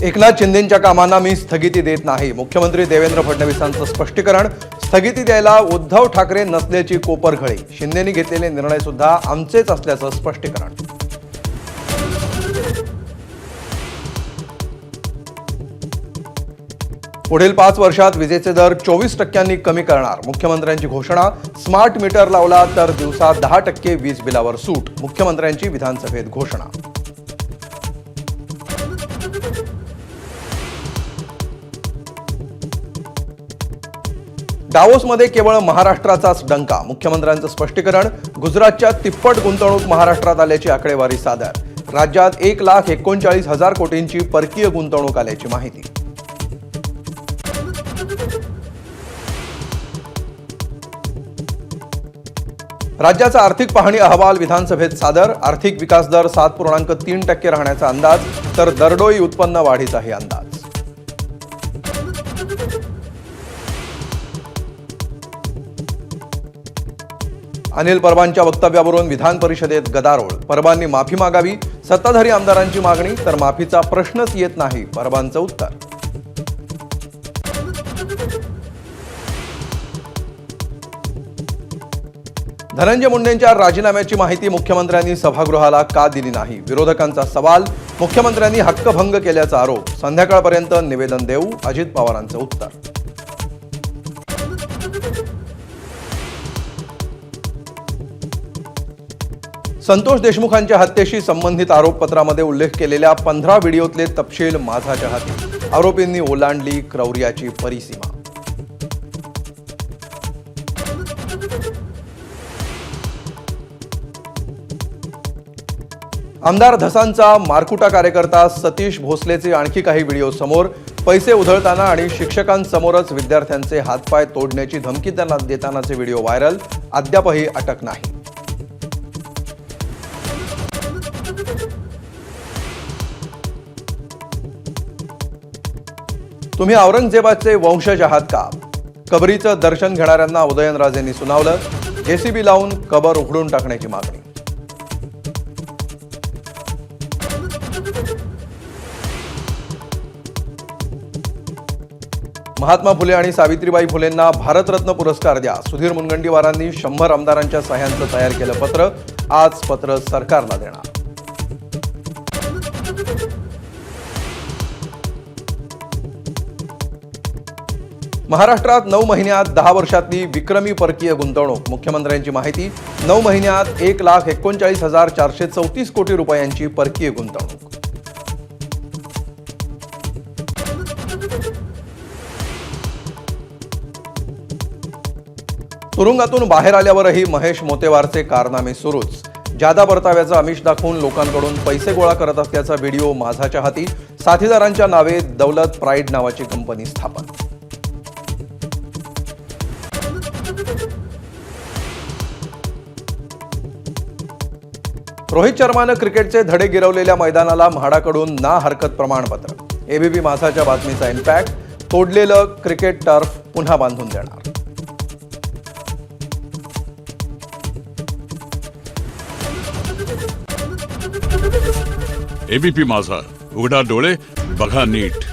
एकनाथ शिंदेंच्या कामांना मी स्थगिती देत नाही. मुख्यमंत्री देवेंद्र फडणवीसांचं स्पष्टीकरण. स्थगिती द्यायला उद्धव ठाकरे नसल्याची कोपरखळी. शिंदेंनी घेतलेले निर्णय सुद्धा आमचेच असल्याचं स्पष्टीकरण. पुढील 5 वर्षात विजेचे दर 24% कमी करणार. मुख्यमंत्र्यांची घोषणा. स्मार्ट मीटर लावला तर दिवसा 10% वीज बिलावर सूट. मुख्यमंत्र्यांची विधानसभेत घोषणा. डावोसमध्ये केवळ महाराष्ट्राचाच डंका. मुख्यमंत्र्यांचं स्पष्टीकरण. गुजरातच्या तिप्पट गुंतवणूक महाराष्ट्रात आल्याची आकडेवारी सादर. राज्यात 1,39,000 कोटींची परकीय गुंतवणूक आल्याची माहिती. राज्याचा आर्थिक पाहणी अहवाल विधानसभेत सादर. आर्थिक विकास दर 7.3% राहण्याचा अंदाज, तर दरडोई उत्पन्न वाढीचाही अंदाज. अनिल परबांच्या वक्तव्यावरून विधान परिषदेत गदारोळ. परबांनी माफी मागावी. सत्ताधारी आमदारांची मागणी. तर माफीचा प्रश्नच येत नाही, परबांचं उत्तर. धनंजय मुंडेंच्या राजीनाम्याची माहिती मुख्यमंत्र्यांनी सभागृहाला का दिली नाही? विरोधकांचा सवाल. मुख्यमंत्र्यांनी हक्कभंग केल्याचा आरोप. संध्याकाळपर्यंत निवेदन देऊ, अजित पवारांचं उत्तर. संतोष देशमुखांच्या हत्येशी संबंधित आरोपपत्रामध्ये उल्लेख केलेल्या 15 व्हिडिओतले तपशील माझाच्या हाती. आरोपींनी ओलांडली क्रौर्याची परिसीमा. आमदार धसांचा मारकुटा कार्यकर्ता सतीश भोसलेचे आणखी काही व्हिडिओ समोर. पैसे उधळताना आणि शिक्षकांसमोरच विद्यार्थ्यांचे हातपाय तोडण्याची धमकी देतानाचे व्हिडिओ व्हायरल. अद्यापही अटक नाही. तुम्ही औरंगजेबाचे वंशज आहात का? कबरीचं दर्शन घेणाऱ्यांना उदयनराजेंनी सुनावलं. जेसीबी लावून कबर उघडून टाकण्याची मागणी. महात्मा फुले आणि सावित्रीबाई फुलेंना भारतरत्न पुरस्कार द्या. सुधीर मुनगंटीवारांनी 100 आमदारांच्या सह्यांचं तयार केलं पत्र. आज पत्र सरकारला देणार. महाराष्ट्रात 9 महिन्यात 10 वर्षातली विक्रमी परकीय गुंतवणूक. मुख्यमंत्र्यांची माहिती. 9 महिन्यात 1,39,434 कोटी रुपयांची परकीय गुंतवणूक. तुरुंगातून बाहेर आल्यावरही महेश मोतेवारचे कारनामे सुरूच. जादा परताव्याचा आमिष दाखवून लोकांकडून पैसे गोळा करत असल्याचा व्हिडिओ माझाच्या हाती. साथीदारांच्या नावे दौलत प्राईड नावाची कंपनी स्थापन. रोहित शर्मानं क्रिकेटचे धडे गिरवलेल्या मैदानाला म्हाडाकडून ना हरकत प्रमाणपत्र. एबीपी माझाच्या बातमीचा इम्पॅक्ट. तोडलेलं क्रिकेट टर्फ पुन्हा बांधून देणार. एबीपी माझा, उघडा डोळे बघा नीट.